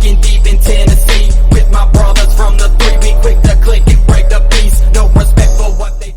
Digging deep in Tennessee with my brothers from the 3. We quick to click and break the peace. No respect for what they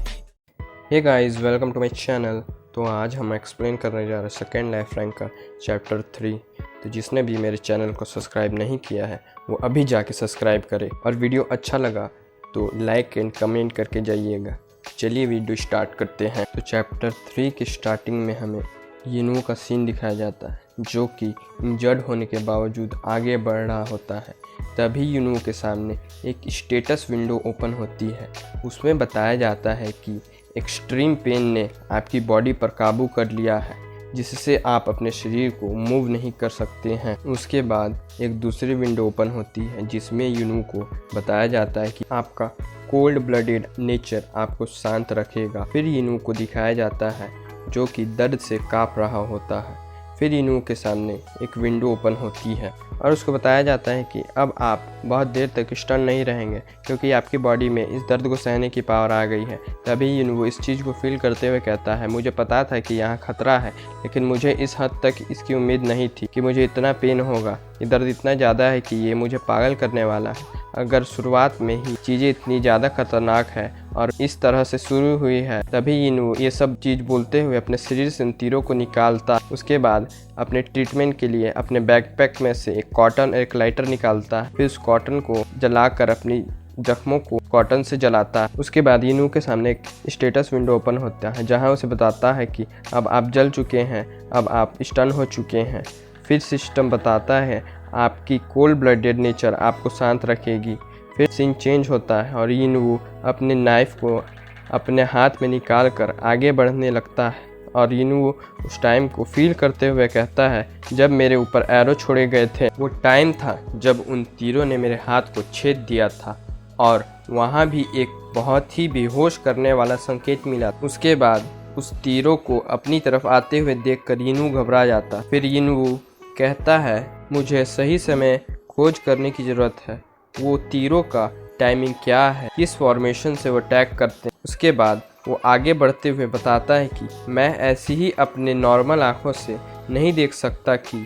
hey guys, welcome to my channel. तो आज हम explain करने जा रहे हैं second life rank का chapter 3। तो जिसने भी मेरे चैनल को सब्सक्राइब नहीं किया है वो अभी जाके सब्सक्राइब करे, और वीडियो अच्छा लगा तो लाइक एंड कमेंट करके जाइएगा। चलिए वीडियो स्टार्ट करते हैं। तो चैप्टर 3 की स्टार्टिंग में हमें यिनु का सीन दिखाया जाता है, जो कि इंजर्ड होने के बावजूद आगे बढ़ रहा होता है। तभी यिनु के सामने एक स्टेटस विंडो ओपन होती है। उसमें बताया जाता है कि एक्सट्रीम पेन ने आपकी बॉडी पर काबू कर लिया है, जिससे आप अपने शरीर को मूव नहीं कर सकते हैं। उसके बाद एक दूसरी विंडो ओपन होती है, जिसमें यिनु को बताया जाता है कि आपका कोल्ड ब्लडेड नेचर आपको शांत रखेगा। फिर यिनु को दिखाया जाता है जो कि दर्द से काँप रहा होता है। फिर यिनु के सामने एक विंडो ओपन होती है और उसको बताया जाता है कि अब आप बहुत देर तक स्टन नहीं रहेंगे, क्योंकि आपकी बॉडी में इस दर्द को सहने की पावर आ गई है। तभी यिनु इस चीज़ को फील करते हुए कहता है, मुझे पता था कि यहाँ खतरा है, लेकिन मुझे इस हद तक इसकी उम्मीद नहीं थी कि मुझे इतना पेन होगा। ये दर्द इतना ज़्यादा है कि ये मुझे पागल करने वाला है। अगर शुरुआत में ही चीज़ें इतनी ज़्यादा खतरनाक है और इस तरह से शुरू हुई है। तभी यिनु ये सब चीज़ बोलते हुए अपने शरीर से इन तीरों को निकालता। उसके बाद अपने ट्रीटमेंट के लिए अपने बैकपैक में से एक कॉटन एक लाइटर निकालता है। फिर उस कॉटन को जलाकर अपनी जख्मों को कॉटन से जलाता है। उसके बाद यिनु के सामने एक स्टेटस विंडो ओपन होता है, जहां उसे बताता है कि अब आप जल चुके हैं, अब आप स्टन हो चुके हैं। फिर सिस्टम बताता है आपकी कोल्ड ब्लडेड नेचर आपको शांत रखेगी। फिर सीन चेंज होता है और यिनु अपने नाइफ को अपने हाथ में निकाल कर आगे बढ़ने लगता है। और यिनु उस टाइम को फील करते हुए कहता है, जब मेरे ऊपर एरो छोड़े गए थे वो टाइम था जब उन तीरों ने मेरे हाथ को छेद दिया था, और वहाँ भी एक बहुत ही बेहोश करने वाला संकेत मिला। उसके बाद उस तीरों को अपनी तरफ आते हुए देखकर यिनु घबरा जाता। फिर यिनु कहता है, मुझे सही समय खोज करने की ज़रूरत है। वो तीरों का टाइमिंग क्या है, किस फॉर्मेशन से वो अटैक करते हैं। उसके बाद वो आगे बढ़ते हुए बताता है कि मैं ऐसी ही अपने नॉर्मल आँखों से नहीं देख सकता कि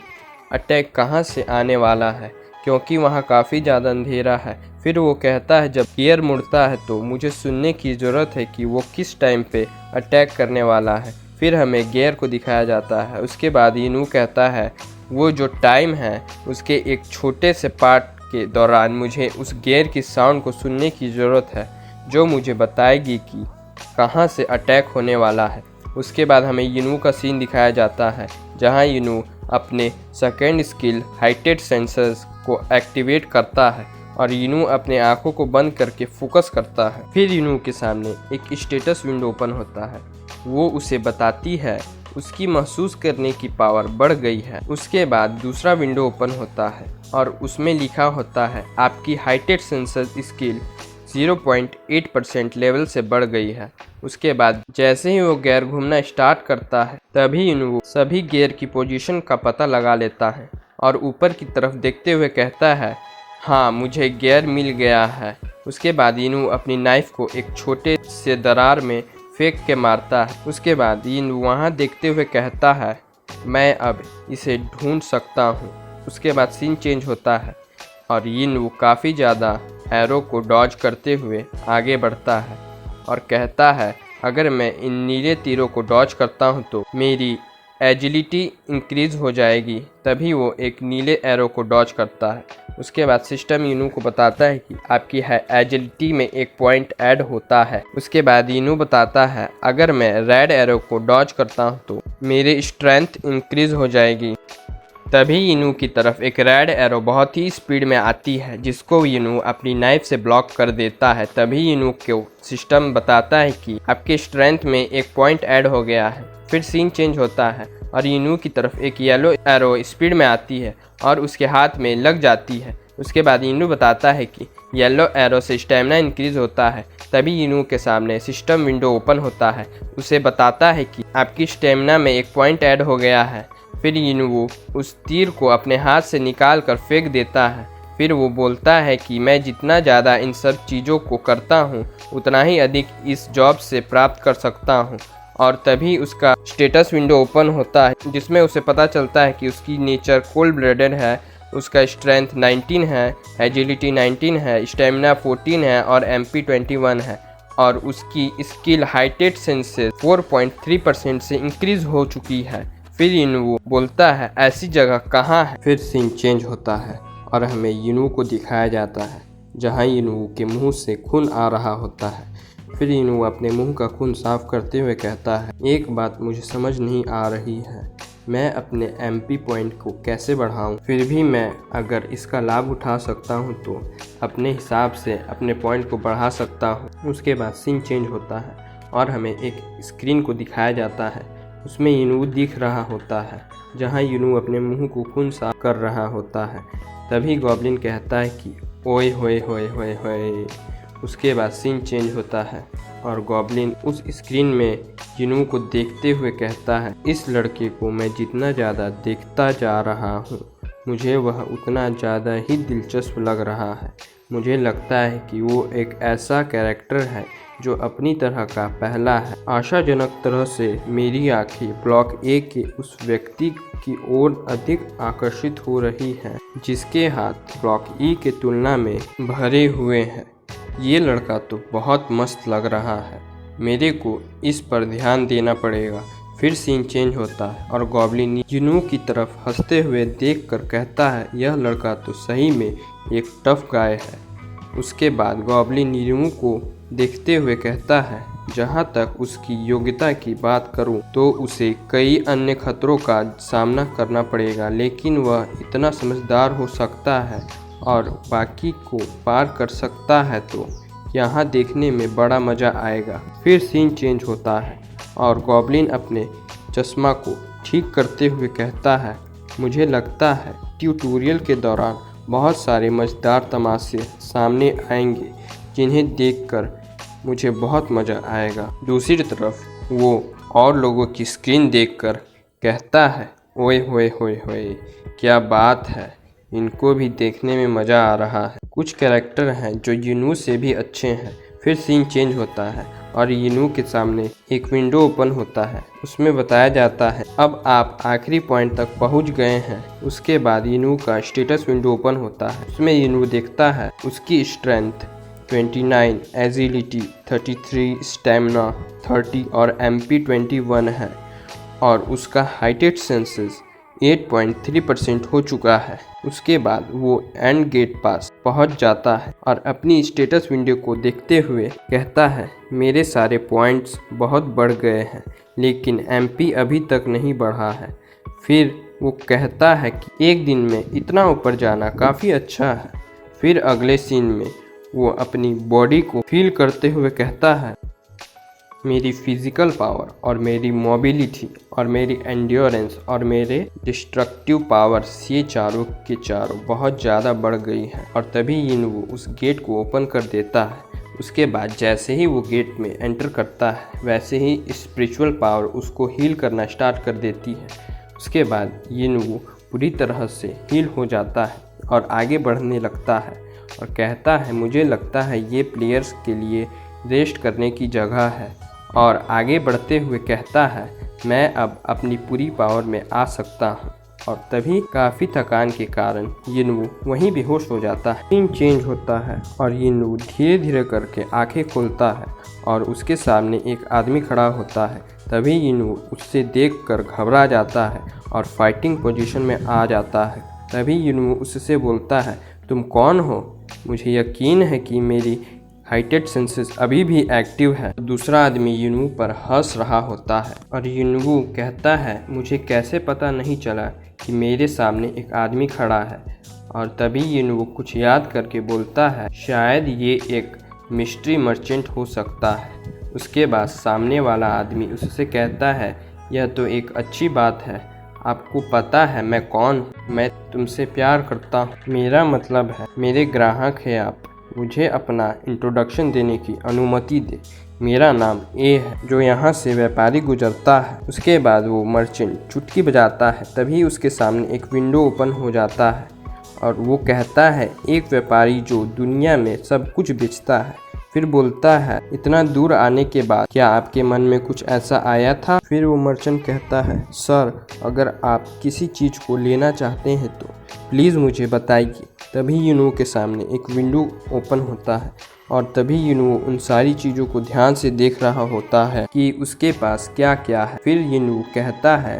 अटैक कहाँ से आने वाला है, क्योंकि वहाँ काफ़ी ज़्यादा अंधेरा है। फिर वो कहता है, जब गियर मुड़ता है तो मुझे सुनने की ज़रूरत है कि वो किस टाइम पे अटैक करने वाला है। फिर हमें गियर को दिखाया जाता है। उसके बाद यिनु कहता है, वो जो टाइम है उसके एक छोटे से पार्ट के दौरान मुझे उस गियर की साउंड को सुनने की ज़रूरत है, जो मुझे बताएगी कि कहाँ से अटैक होने वाला है। उसके बाद हमें यिनु का सीन दिखाया जाता है, जहाँ यिनु अपने सेकेंड स्किल हाइटेड सेंसर्स को एक्टिवेट करता है और यिनु अपने आँखों को बंद करके फोकस करता है। फिर यिनु के सामने एक स्टेटस विंडो ओपन होता है। वो उसे बताती है उसकी महसूस करने की पावर बढ़ गई है। उसके बाद दूसरा विंडो ओपन होता है और उसमें लिखा होता है, आपकी हाइटेड सेंसर स्किल 0.8% लेवल से बढ़ गई है। उसके बाद जैसे ही वो गियर घूमना स्टार्ट करता है, तभी यिनु सभी गियर की पोजीशन का पता लगा लेता है और ऊपर की तरफ देखते हुए कहता है, हाँ मुझे गियर मिल गया है। उसके बाद यिनु अपनी नाइफ को एक छोटे से दरार में फेंक के मारता है। उसके बाद यिनु वहाँ देखते हुए कहता है, मैं अब इसे ढूंढ सकता हूँ। उसके बाद सीन चेंज होता है और यिनु काफ़ी ज़्यादा एरो को डॉज करते हुए आगे बढ़ता है और कहता है, अगर मैं इन नीले तीरों को डॉज करता हूँ तो मेरी एजिलिटी इंक्रीज़ हो जाएगी। तभी वो एक नीले एरो को डॉज करता है। उसके बाद सिस्टम यिनु को बताता है कि आपकी एजिलिटी में एक पॉइंट ऐड होता है। उसके बाद यिनु बताता है, अगर मैं रेड एरो को डॉज करता हूँ तो मेरी स्ट्रेंथ इंक्रीज़ हो जाएगी। तभी यिनु की तरफ एक रेड एरो बहुत ही स्पीड में आती है, जिसको यिनु अपनी नाइफ से ब्लॉक कर देता है। तभी यिनु को सिस्टम बताता है कि आपके स्ट्रेंथ में एक पॉइंट ऐड हो गया है। फिर सीन चेंज होता है और यिनु की तरफ एक येलो एरो स्पीड में आती है और उसके हाथ में लग जाती है। उसके बाद यिनु बताता है कि येलो एरो से स्टेमिना इंक्रीज होता है। तभी यिनु के सामने सिस्टम विंडो ओपन होता है। उसे बताता है कि आपकी स्टेमिना में एक पॉइंट ऐड हो गया है। फिर यिनु उस तीर को अपने हाथ से निकाल कर फेंक देता है। फिर वो बोलता है कि मैं जितना ज़्यादा इन सब चीज़ों को करता हूँ उतना ही अधिक इस जॉब से प्राप्त कर सकता हूँ। और तभी उसका स्टेटस विंडो ओपन होता है, जिसमें उसे पता चलता है कि उसकी नेचर कोल्ड ब्लडेड है उसका स्ट्रेंथ 19 है, एजिलिटी 19 है, स्टेमिना 14 है और MP 21 है और उसकी स्किल हाइटेड सेंसेस 4.3% से इंक्रीज हो चुकी है। फिर यिनवू बोलता है ऐसी जगह कहाँ है। फिर सीन चेंज होता है और हमें यिनवू को दिखाया जाता है जहाँ यिनवू के मुंह से खून आ रहा होता है। फिर यिनवू अपने मुंह का खून साफ करते हुए कहता है, एक बात मुझे समझ नहीं आ रही है, मैं अपने MP पॉइंट को कैसे बढ़ाऊं? फिर भी मैं अगर इसका लाभ उठा सकता हूं तो अपने हिसाब से अपने पॉइंट को बढ़ा सकता हूं। उसके बाद सीन चेंज होता है और हमें एक स्क्रीन को दिखाया जाता है। उसमें यिनवू दिख रहा होता है जहां यिनवू अपने मुंह को खून साफ कर रहा होता है। तभी गॉब्लिन कहता है कि ओए होए होए होए होए। उसके बाद सीन चेंज होता है और गॉब्लिन उस स्क्रीन में यिनवू को देखते हुए कहता है, इस लड़के को मैं जितना ज़्यादा देखता जा रहा हूँ मुझे वह उतना ज़्यादा ही दिलचस्प लग रहा है। मुझे लगता है कि वो एक ऐसा कैरेक्टर है जो अपनी तरह का पहला है। आशाजनक तरह से मेरी आंखें ब्लॉक ए के उस व्यक्ति की ओर अधिक आकर्षित हो रही हैं जिसके हाथ ब्लॉक ई के तुलना में भरे हुए हैं। ये लड़का तो बहुत मस्त लग रहा है, मेरे को इस पर ध्यान देना पड़ेगा। फिर सीन चेंज होता है और गॉब्लिन यिनवू की तरफ हंसते हुए देखकर कहता है, यह लड़का तो सही में एक टफ गाय है। उसके बाद गॉब्लिन यिनवू को देखते हुए कहता है, जहाँ तक उसकी योग्यता की बात करूँ तो उसे कई अन्य खतरों का सामना करना पड़ेगा, लेकिन वह इतना समझदार हो सकता है और बाकी को पार कर सकता है, तो यहाँ देखने में बड़ा मज़ा आएगा। फिर सीन चेंज होता है और गॉब्लिन अपने चश्मा को ठीक करते हुए कहता है, मुझे लगता है ट्यूटोरियल के दौरान बहुत सारे मज़ेदार तमाशे सामने आएंगे जिन्हें देखकर मुझे बहुत मज़ा आएगा। दूसरी तरफ वो और लोगों की स्क्रीन देखकर कहता है, ओए होए होए होए, क्या बात है, इनको भी देखने में मज़ा आ रहा है। कुछ कैरेक्टर हैं जो यिनवू से भी अच्छे हैं। फिर सीन चेंज होता है और यिनवू के सामने एक विंडो ओपन होता है। उसमें बताया जाता है अब आप आखिरी पॉइंट तक पहुंच गए हैं। उसके बाद यिनवू का स्टेटस विंडो ओपन होता है। उसमें यिनवू देखता है उसकी स्ट्रेंथ 29, एजिलिटी 33, स्टेमिना 30 और MP 21 है और उसका हाइटेड सेंसेस 8.3% हो चुका है। उसके बाद वो एंड गेट पास पहुंच जाता है और अपनी स्टेटस विंडो को देखते हुए कहता है, मेरे सारे पॉइंट्स बहुत बढ़ गए हैं लेकिन MP अभी तक नहीं बढ़ा है। फिर वो कहता है कि एक दिन में इतना ऊपर जाना काफ़ी अच्छा है। फिर अगले सीन में वो अपनी बॉडी को फील करते हुए कहता है, मेरी फिज़िकल पावर और मेरी मोबिलिटी और मेरी एंड्योरेंस और मेरे डिस्ट्रक्टिव पावर्स ये चारों के चारों बहुत ज़्यादा बढ़ गई हैं। और तभी यिनवू उस गेट को ओपन कर देता है। उसके बाद जैसे ही वो गेट में एंटर करता है वैसे ही स्पिरिचुअल पावर उसको हील करना स्टार्ट कर देती है। उसके बाद यिनवू पूरी तरह से हील हो जाता है और आगे बढ़ने लगता है और कहता है, मुझे लगता है ये प्लेयर्स के लिए रेस्ट करने की जगह है। और आगे बढ़ते हुए कहता है, मैं अब अपनी पूरी पावर में आ सकता हूँ। और तभी काफ़ी थकान के कारण यिनवू वहीं बेहोश हो जाता है। सीन चेंज होता है और यिनवू धीरे धीरे करके आंखें खोलता है और उसके सामने एक आदमी खड़ा होता है। तभी यिनवू उससे देखकर घबरा जाता है और फाइटिंग पोजीशन में आ जाता है। तभी यिनवू उससे बोलता है, तुम कौन हो? मुझे यकीन है कि मेरी हाइटेड सेंसेस अभी भी एक्टिव है। दूसरा आदमी यिनवू पर हंस रहा होता है और यिनवू कहता है, मुझे कैसे पता नहीं चला कि मेरे सामने एक आदमी खड़ा है। और तभी यिनवू कुछ याद करके बोलता है, शायद ये एक मिस्ट्री मर्चेंट हो सकता है। उसके बाद सामने वाला आदमी उससे कहता है, यह तो एक अच्छी बात है, आपको पता है मैं कौन? मैं तुमसे प्यार करता हूँ। मेरा मतलब है मेरे ग्राहक है आप, मुझे अपना इंट्रोडक्शन देने की अनुमति दे। मेरा नाम ए है। जो यहाँ से व्यापारी गुजरता है। उसके बाद वो मर्चेंट चुटकी बजाता है। तभी उसके सामने एक विंडो ओपन हो जाता है और वो कहता है, एक व्यापारी जो दुनिया में सब कुछ बेचता है। फिर बोलता है, इतना दूर आने के बाद क्या आपके मन में कुछ ऐसा आया था? फिर वो मर्चेंट कहता है, सर अगर आप किसी चीज़ को लेना चाहते हैं तो प्लीज़ मुझे बताइए। तभी यिनुओ के सामने एक विंडो ओपन होता है और तभी यिनुओ उन सारी चीज़ों को ध्यान से देख रहा होता है कि उसके पास क्या क्या है। फिर यिनुओ कहता है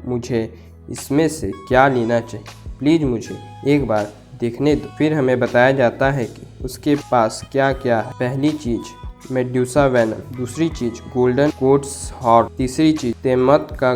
मुझे इसमें से क्या लेना चाहिए, प्लीज़ मुझे एक बार देखने दो। फिर हमें बताया जाता है कि उसके पास क्या क्या है। पहली चीज़ मेड्यूसा वेनम, दूसरी चीज़ गोल्डन कोट्स हॉर्न, तीसरी चीज़ तेमत का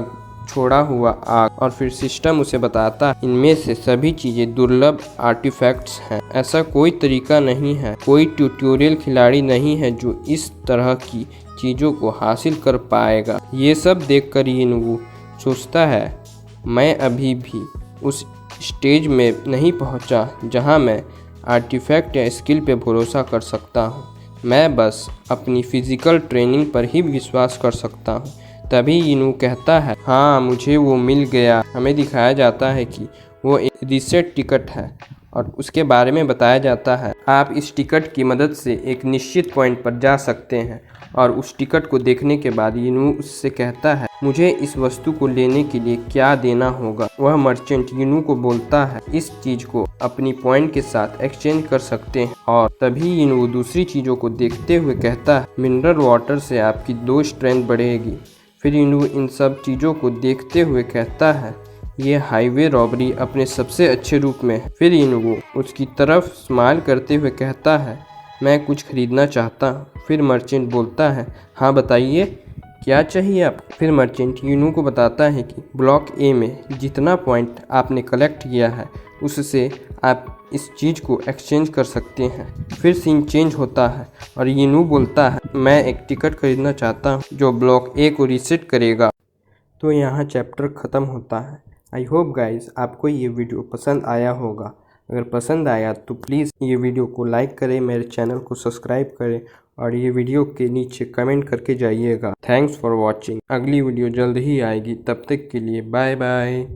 छोड़ा हुआ आग। और फिर सिस्टम उसे बताता है इनमें से सभी चीज़ें दुर्लभ आर्टिफैक्ट्स हैं। ऐसा कोई तरीका नहीं है, कोई ट्यूटोरियल खिलाड़ी नहीं है जो इस तरह की चीज़ों को हासिल कर पाएगा। ये सब देखकर यिनुओ सोचता है मैं अभी भी उस स्टेज में नहीं पहुंचा जहां मैं आर्टिफैक्ट या स्किल पे भरोसा कर सकता हूं। मैं बस अपनी फिजिकल ट्रेनिंग पर ही विश्वास कर सकता हूं। तभी यिनुओ कहता है हाँ मुझे वो मिल गया। हमें दिखाया जाता है कि वो एक रीसेट टिकट है और उसके बारे में बताया जाता है आप इस टिकट की मदद से एक निश्चित पॉइंट पर जा सकते हैं। और उस टिकट को देखने के बाद यिनुओ उससे कहता है मुझे इस वस्तु को लेने के लिए क्या देना होगा। वह मर्चेंट यिनुओ को बोलता है इस चीज को अपनी पॉइंट के साथ एक्सचेंज कर सकते हैं। और तभी यिनुओ दूसरी चीजों को देखते हुए कहता है मिनरल वाटर से आपकी 2 स्ट्रेंथ बढ़ेगी। फिर यिनुओ इन सब चीज़ों को देखते हुए कहता है ये हाईवे रॉबरी अपने सबसे अच्छे रूप में है। फिर यिनुओ उसकी तरफ स्माइल करते हुए कहता है मैं कुछ खरीदना चाहता हूँ। फिर मर्चेंट बोलता है हाँ बताइए क्या चाहिए आपको। फिर मर्चेंट यिनुओ को बताता है कि ब्लॉक ए में जितना पॉइंट आपने कलेक्ट किया है उससे आप इस चीज़ को एक्सचेंज कर सकते हैं। फिर सीन चेंज होता है और यिनुओ बोलता है मैं एक टिकट खरीदना चाहता हूँ जो ब्लॉक ए को रीसेट करेगा। तो यहाँ चैप्टर ख़त्म होता है। आई होप गाइस आपको ये वीडियो पसंद आया होगा। अगर पसंद आया तो प्लीज़ ये वीडियो को लाइक करें, मेरे चैनल को सब्सक्राइब करें और ये वीडियो के नीचे कमेंट करके जाइएगा। Thanks for watching. अगली वीडियो जल्द ही आएगी, तब तक के लिए बाय बाय।